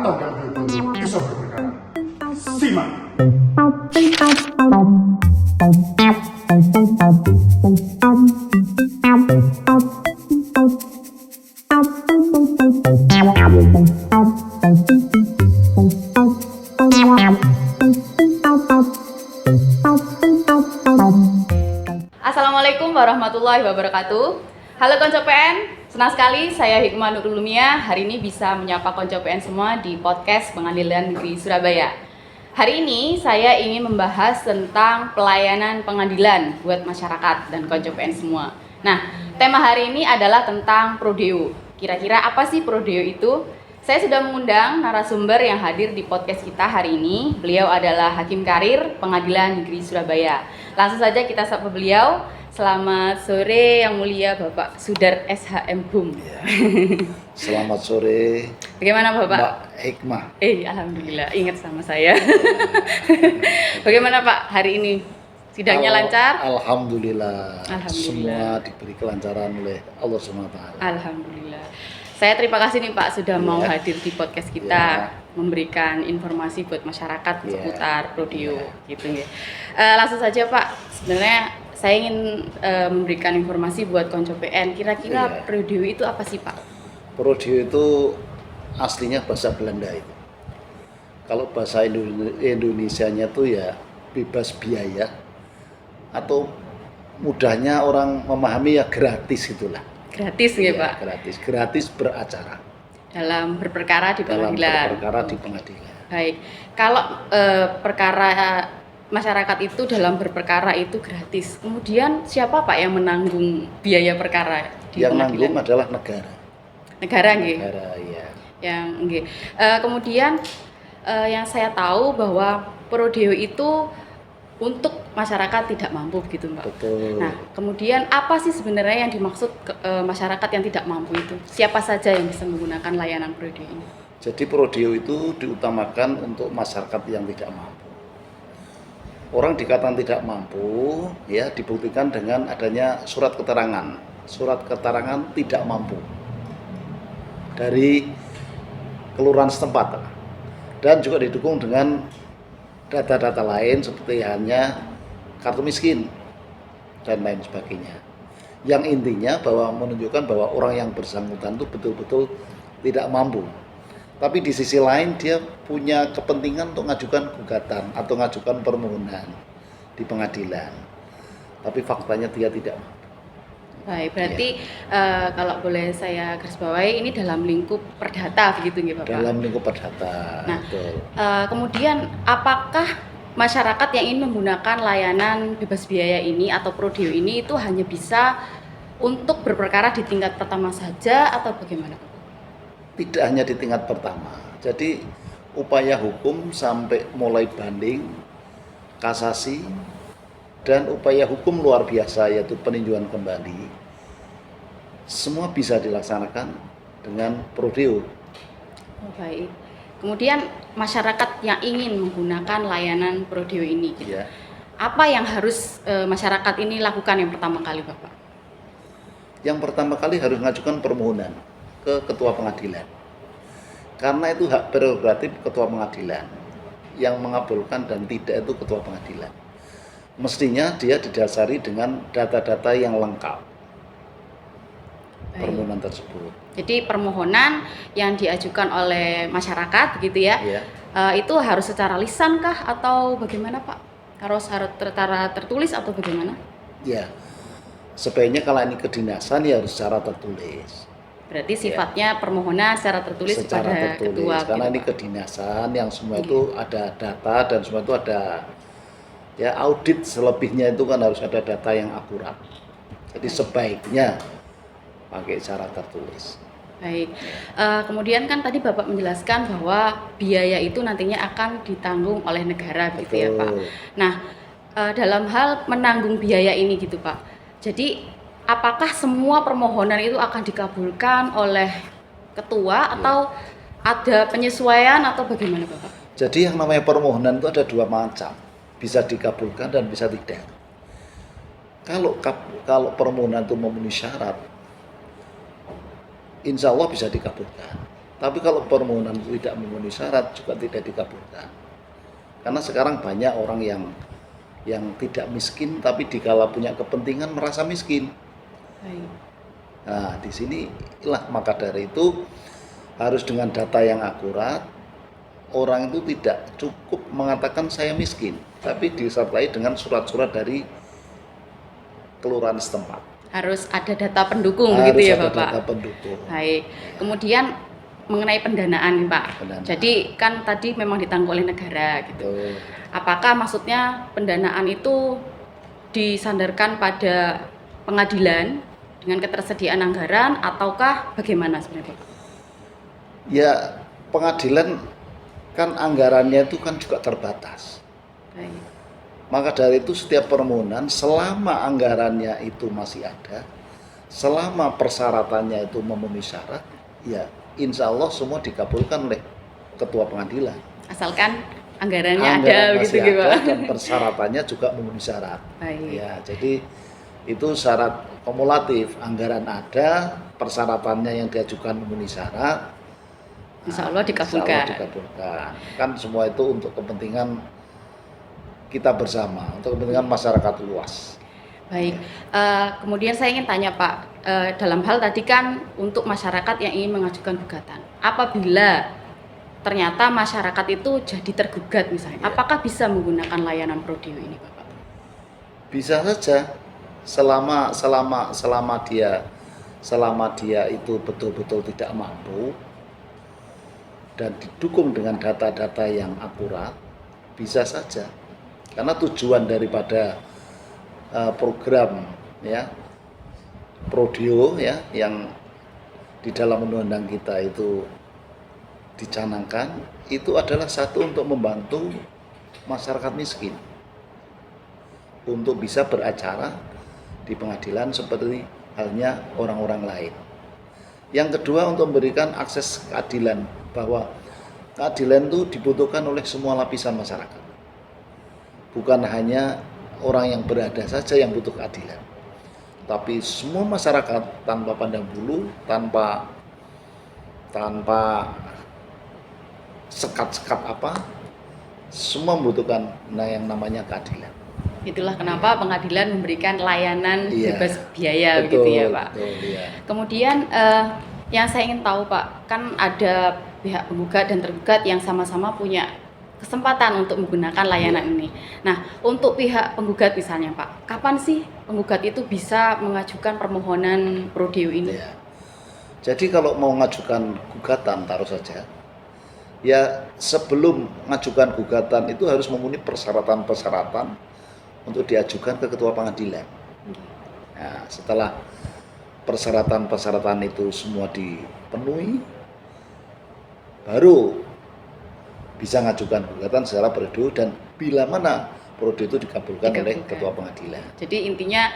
Tagar Biotono bisa berperkara. Simak. Assalamualaikum warahmatullahi wabarakatuh. Halo Konco PN, senang sekali saya Hikmah Nurul Lumia hari ini bisa menyapa Konco PN semua di podcast Pengadilan Negeri Surabaya. Hari ini saya ingin membahas tentang pelayanan pengadilan buat masyarakat dan Konco PN semua. Nah, tema hari ini adalah tentang Prodeo. Kira-kira apa sih Prodeo itu? Saya sudah mengundang narasumber yang hadir di podcast kita hari ini. Beliau adalah Hakim Karir Pengadilan Negeri Surabaya. Langsung saja kita sapa beliau. Selamat sore yang mulia Bapak Sudar SHM Hum. Ya. Selamat sore. Bagaimana Bapak? Mbak Hikmah. Alhamdulillah ingat sama saya. Bagaimana Pak hari ini? Sidangnya lancar? Alhamdulillah. Alhamdulillah. Semua diberi kelancaran oleh Allah SWT. Alhamdulillah. Saya terima kasih nih Pak sudah mau Ya. hadir di podcast kita, Ya. memberikan informasi buat masyarakat Ya. seputar Prodeo Ya. gitu ya. Langsung saja Pak, sebenarnya saya ingin memberikan informasi buat Konco PN. Kira-kira Ya. Prodeo itu apa sih Pak? Prodeo itu aslinya bahasa Belanda itu. Kalau bahasa Indonesianya tuh ya bebas biaya atau mudahnya orang memahami ya gratis itulah. Gratis ya Pak? Gratis beracara Dalam berperkara di dalam pengadilan. perkara di pengadilan. Baik, kalau perkara masyarakat itu dalam berperkara itu gratis. Kemudian siapa Pak yang menanggung biaya perkara di Yang pengadilan? nanggung adalah negara. Negara nggih. Negara ya. Yang nggih. Kemudian yang saya tahu bahwa Prodeo itu untuk masyarakat tidak mampu gitu Mbak. Betul. Nah, kemudian apa sih sebenarnya yang dimaksud masyarakat yang tidak mampu itu? Siapa saja yang bisa menggunakan layanan Prodeo ini? Jadi Prodeo itu diutamakan untuk masyarakat yang tidak mampu. Orang dikatakan tidak mampu, ya dibuktikan dengan adanya surat keterangan. Surat keterangan tidak mampu dari kelurahan setempat, dan juga didukung dengan data-data lain seperti hanya kartu miskin dan lain sebagainya. Yang intinya bahwa menunjukkan bahwa orang yang bersangkutan itu betul-betul tidak mampu. Tapi di sisi lain dia punya kepentingan untuk mengajukan gugatan atau mengajukan permohonan di pengadilan. Tapi faktanya dia tidak mampu. Baik, berarti kalau boleh saya garis bawahi ini dalam lingkup perdata begitu nggih Bapak? Dalam lingkup perdata. Nah, betul. Kemudian apakah masyarakat yang ingin menggunakan layanan bebas biaya ini atau Prodeo ini itu hanya bisa untuk berperkara di tingkat pertama saja atau bagaimana? Tidak hanya di tingkat pertama. Jadi upaya hukum sampai mulai banding, kasasi, dan upaya hukum luar biasa yaitu peninjauan kembali, semua bisa dilaksanakan dengan Prodeo. Oh, baik. Kemudian masyarakat yang ingin menggunakan layanan Prodeo ini, gitu. Ya. Apa yang harus masyarakat ini lakukan yang pertama kali, Bapak? Yang pertama kali harus mengajukan permohonan ke ketua pengadilan. Karena itu hak prerogatif ketua pengadilan. Yang mengabulkan dan tidak itu ketua pengadilan. Mestinya dia didasari dengan data-data yang lengkap. Baik. Permohonan tersebut. Jadi permohonan yang diajukan oleh masyarakat begitu ya, Ya. Itu harus secara lisan kah atau bagaimana Pak? Harus secara tertulis atau bagaimana? Ya. Sebaiknya kalau ini kedinasan ya harus secara tertulis. Berarti sifatnya permohonan secara tertulis Secara kepada tertulis. ketua. Karena gitu, ini Pak. kedinasan yang semua Iya. itu ada data dan semua itu ada ya audit selebihnya itu kan harus ada data yang akurat. Jadi sebaiknya pakai cara tertulis. Baik, kemudian kan tadi Bapak menjelaskan bahwa biaya itu nantinya akan ditanggung oleh negara gitu ya Pak. Betul. Nah, dalam hal menanggung biaya ini gitu Pak, jadi apakah semua permohonan itu akan dikabulkan oleh ketua atau ada penyesuaian atau bagaimana Bapak? Jadi yang namanya permohonan itu ada dua macam, bisa dikabulkan dan bisa tidak. Kalau permohonan itu memenuhi syarat, insya Allah bisa dikabulkan. Tapi kalau permohonan itu tidak memenuhi syarat juga tidak dikabulkan. Karena sekarang banyak orang yang tidak miskin tapi dikala punya kepentingan merasa miskin. Baik. Nah, di sini lah maka dari itu harus dengan data yang akurat. Orang itu tidak cukup mengatakan saya miskin, tapi disertai dengan surat-surat dari kelurahan setempat. Harus ada data pendukung Harus begitu ya ada Bapak. data pendukung. Baik. Kemudian mengenai pendanaan Pak. Pendanaan. Jadi kan tadi memang ditanggung oleh negara gitu. Betul. Apakah maksudnya pendanaan itu disandarkan pada pengadilan dengan ketersediaan anggaran ataukah bagaimana sebenarnya Pak? Ya, pengadilan kan anggarannya itu kan juga terbatas. Baik. Maka dari itu setiap permohonan selama anggarannya itu masih ada, selama persyaratannya itu memenuhi syarat, ya insya Allah semua dikabulkan oleh ketua pengadilan. Asalkan anggarannya ada Anggaran begitu masih ya ada Pak. dan persyaratannya juga memenuhi syarat. Baik. Ya, jadi itu syarat kumulatif, anggaran ada, persyaratannya yang diajukan memenuhi syarat. Insya Allah Insya dikabulkan. Allah dikabulkan. Kan semua itu untuk kepentingan kita bersama, untuk kepentingan masyarakat luas. Baik, kemudian saya ingin tanya Pak, dalam hal tadi kan untuk masyarakat yang ingin mengajukan gugatan, apabila ternyata masyarakat itu jadi tergugat misalnya, Iya. apakah bisa menggunakan layanan Prodeo ini Bapak? Bisa saja selama dia itu betul-betul tidak mampu dan didukung dengan data-data yang akurat, bisa saja. Karena tujuan daripada program ya Prodeo ya yang di dalam undang-undang kita itu dicanangkan itu adalah satu untuk membantu masyarakat miskin untuk bisa beracara di pengadilan seperti halnya orang-orang lain. Yang kedua untuk memberikan akses keadilan, bahwa keadilan itu dibutuhkan oleh semua lapisan masyarakat. Bukan hanya orang yang berada saja yang butuh keadilan, tapi semua masyarakat tanpa pandang bulu, tanpa sekat-sekat apa, semua membutuhkan yang namanya keadilan. Itulah kenapa pengadilan memberikan layanan Iya, bebas biaya betul, begitu ya Pak. Betul, iya. Kemudian yang saya ingin tahu Pak, kan ada pihak penggugat dan tergugat yang sama-sama punya kesempatan untuk menggunakan layanan ini. Nah, untuk pihak penggugat misalnya Pak, kapan sih penggugat itu bisa mengajukan permohonan Prodeo ini? Iya. Jadi kalau mau mengajukan gugatan, taruh saja, ya sebelum mengajukan gugatan itu harus memenuhi persyaratan-persyaratan untuk diajukan ke ketua pengadilan. Nah, setelah persyaratan-persyaratan itu semua dipenuhi, baru bisa mengajukan gugatan secara Prodeo, dan bila mana Prodeo itu dikabulkan oleh ketua pengadilan. Jadi intinya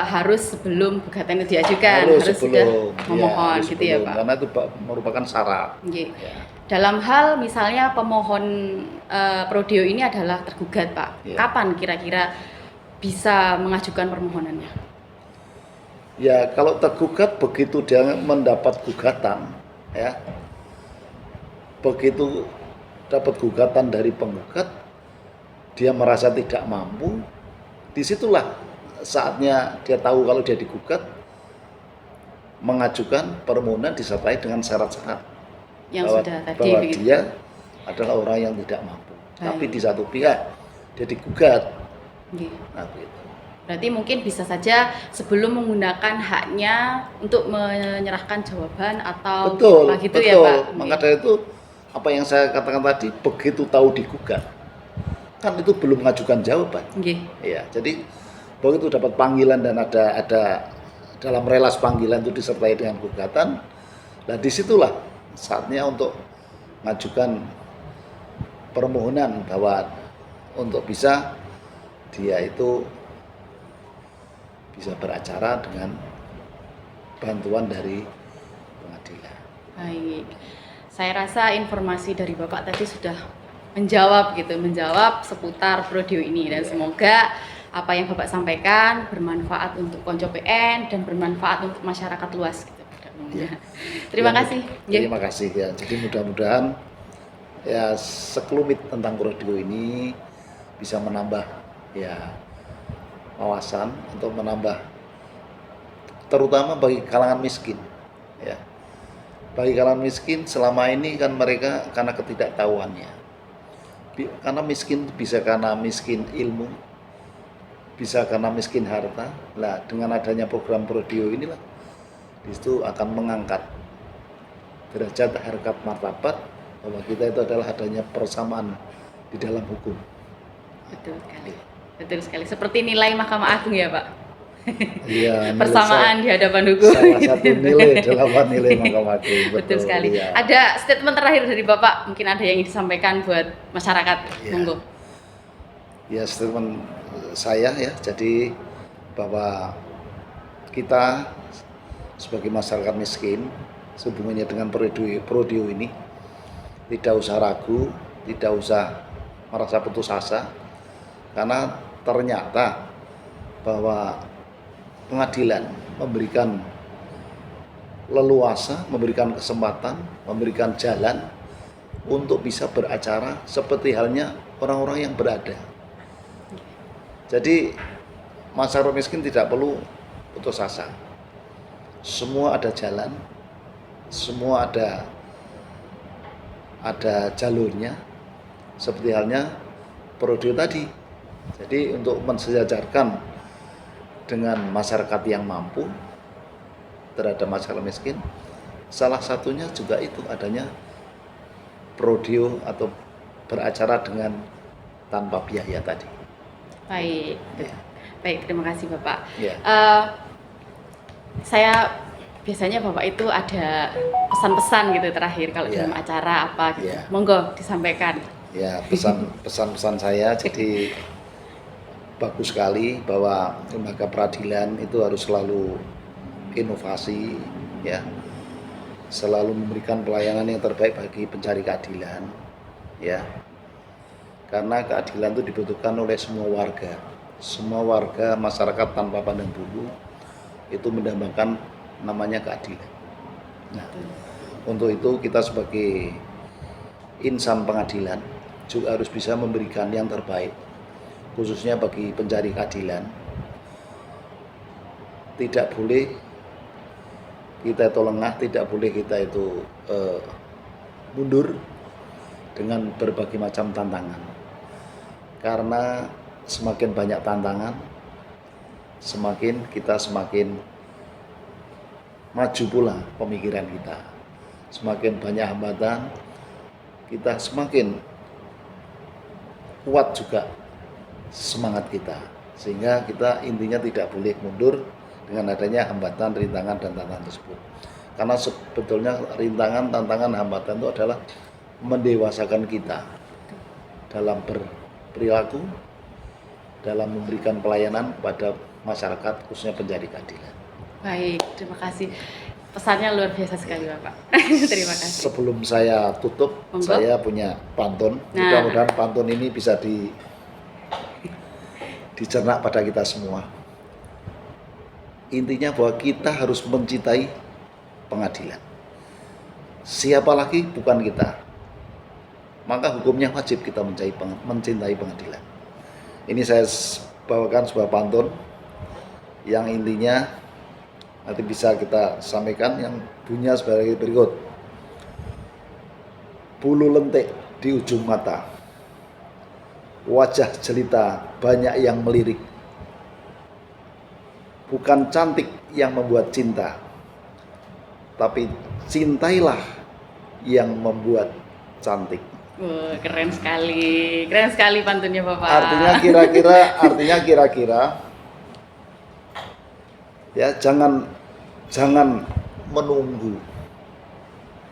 harus sebelum gugatan itu diajukan, Harus sudah sebelum, memohon harus gitu ya sebelum, Pak. karena itu merupakan syarat. Oke. Ya. Dalam hal misalnya pemohon Prodeo ini adalah tergugat Pak, Iya. kapan kira-kira bisa mengajukan permohonannya? Ya, kalau tergugat begitu dia mendapat gugatan, ya, begitu dapat gugatan dari penggugat, dia merasa tidak mampu, disitulah saatnya dia tahu kalau dia digugat, mengajukan permohonan disertai dengan syarat-syarat Yang bahwa, sudah tadi bahwa begitu. dia adalah orang yang tidak mampu. Baik. Tapi di satu pihak dia digugat, Oke. nah begitu. Berarti mungkin bisa saja sebelum menggunakan haknya untuk menyerahkan jawaban atau Betul, apa gitu betul. ya Pak. Maka dari itu apa yang saya katakan tadi, begitu tahu digugat, kan itu belum mengajukan jawaban. Oke. Ya, jadi begitu dapat panggilan dan ada dalam relas panggilan itu disertai dengan gugatan, nah disitulah saatnya untuk mengajukan permohonan bahwa untuk bisa dia itu bisa beracara dengan bantuan dari pengadilan. Baik. Saya rasa informasi dari Bapak tadi sudah menjawab seputar Prodeo ini, dan semoga apa yang Bapak sampaikan bermanfaat untuk Konco PN dan bermanfaat untuk masyarakat luas gitu. Ya. Terima Yang- kasih. Terima kasih ya. Jadi mudah-mudahan ya sekelumit tentang Prodio ini bisa menambah ya wawasan untuk menambah terutama bagi kalangan miskin ya. Bagi kalangan miskin selama ini kan mereka karena ketidaktahuannya. Karena miskin bisa karena miskin ilmu, bisa karena miskin harta. Nah, dengan adanya program Prodio inilah di situ akan mengangkat derajat harkat martabat bahwa kita itu adalah adanya persamaan di dalam hukum. Betul sekali. Betul sekali. Seperti nilai Mahkamah Agung ya, Pak. Iya, nilai Persamaan di hadapan hukum. salah satu nilai dalam nilai Mahkamah Agung. Betul sekali. Ya. Ada statement terakhir dari Bapak, mungkin ada yang ingin disampaikan buat masyarakat. Ya. Monggo. Ya, statement saya ya, jadi bahwa kita sebagai masyarakat miskin sehubungannya dengan Prodio ini tidak usah ragu, tidak usah merasa putus asa, karena ternyata bahwa pengadilan memberikan leluasa, memberikan kesempatan, memberikan jalan untuk bisa beracara seperti halnya orang-orang yang berada. Jadi masyarakat miskin tidak perlu putus asa. Semua ada jalan, semua ada jalurnya, seperti halnya Prodio tadi. Jadi untuk mensejajarkan dengan masyarakat yang mampu terhadap masyarakat miskin, salah satunya juga itu adanya Prodio atau beracara dengan tanpa biaya tadi. Baik. Ya. Baik, terima kasih Bapak. Ya. Saya biasanya Bapak itu ada pesan-pesan gitu terakhir kalau Ya. dalam acara apa gitu. Ya. Monggo disampaikan. Ya, pesan-pesan saya jadi bagus sekali bahwa lembaga peradilan itu harus selalu inovasi ya. Selalu memberikan pelayanan yang terbaik bagi pencari keadilan ya. Karena keadilan itu dibutuhkan oleh semua warga. Semua warga masyarakat tanpa pandang bulu itu mendambakan namanya keadilan. Nah, untuk itu kita sebagai insan pengadilan juga harus bisa memberikan yang terbaik, khususnya bagi pencari keadilan. Tidak boleh kita itu lengah, tidak boleh kita itu mundur dengan berbagai macam tantangan. Karena semakin banyak tantangan, kita semakin maju pula pemikiran kita. Semakin banyak hambatan, kita semakin kuat juga semangat kita. Sehingga kita intinya tidak boleh mundur dengan adanya hambatan, rintangan, dan tantangan tersebut. Karena sebetulnya rintangan, tantangan, hambatan itu adalah mendewasakan kita dalam berperilaku, dalam memberikan pelayanan kepada masyarakat, khususnya pencari keadilan. Baik, terima kasih. Pesannya luar biasa sekali Bapak. Terima kasih. Sebelum saya tutup, Monggo. saya punya pantun. Nah. Mudah-mudahan pantun ini bisa dicerna pada kita semua. Intinya bahwa kita harus mencintai pengadilan. Siapa lagi bukan kita. Maka hukumnya wajib kita mencintai pengadilan. Ini saya bawakan sebuah pantun yang intinya nanti bisa kita sampaikan, yang bunyinya sebagai berikut. Bulu lentik di ujung mata, wajah jelita banyak yang melirik. Bukan cantik yang membuat cinta, tapi cintailah yang membuat cantik. Wah, keren sekali pantunnya Bapak. Artinya kira-kira ya, jangan menunggu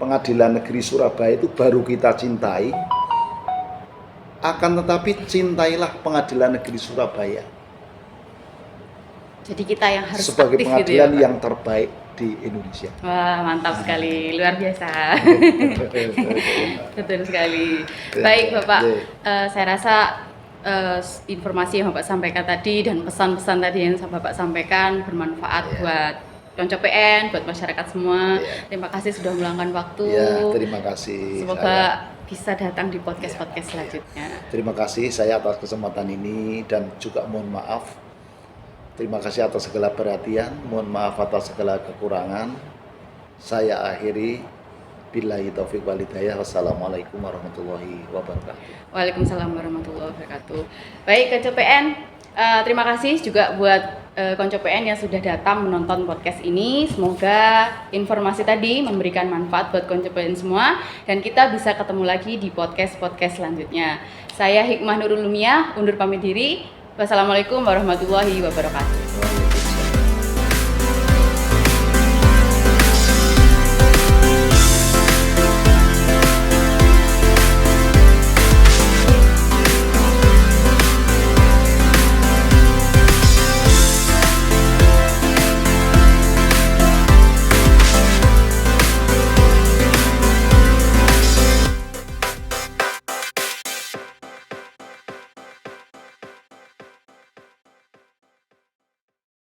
Pengadilan Negeri Surabaya itu baru kita cintai, akan tetapi cintailah Pengadilan Negeri Surabaya Jadi kita yang harus sebagai aktif pengadilan gitu ya, Pak? yang terbaik di Indonesia. Wah, mantap sekali, luar biasa. Betul sekali. Baik Bapak, saya rasa informasi yang Bapak sampaikan tadi dan pesan-pesan tadi yang Bapak sampaikan bermanfaat buat Konco PN, buat masyarakat semua. Iya. Terima kasih sudah meluangkan waktu. Ya, terima kasih. Semoga bisa datang di podcast-podcast selanjutnya. Terima kasih saya atas kesempatan ini dan juga mohon maaf. Terima kasih atas segala perhatian, mohon maaf atas segala kekurangan. Saya akhiri. Billahi taufiq wal hidayah. Wassalamualaikum warahmatullahi wabarakatuh. Waalaikumsalam warahmatullahi wabarakatuh. Baik, Konco PN, terima kasih juga buat Konco PN yang sudah datang menonton podcast ini. Semoga informasi tadi memberikan manfaat buat Konco PN semua dan kita bisa ketemu lagi di podcast-podcast selanjutnya. Saya Hikmah Nurul Lumiah, undur pamit diri. Wassalamualaikum warahmatullahi wabarakatuh.